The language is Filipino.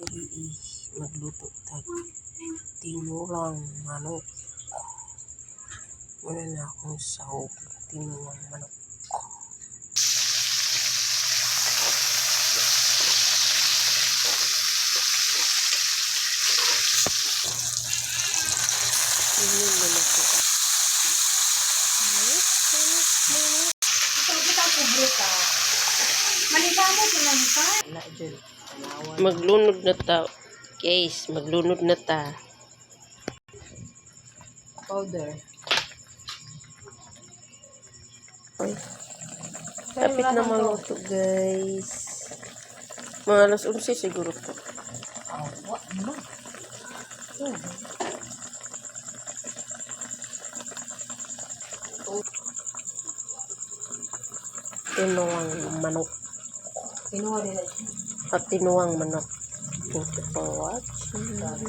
diri magluto tag tinulang manok. Muna na akong sahog tinulang manok. Ini manok. Maglunod na ta. Guys, maglunod na ta. Powder. Kapit na maluto, guys. Mga alas 11 siguro to. What? No. Tinuang manok. Kinuha nila siya. At tinuang manok. Thank you for watching.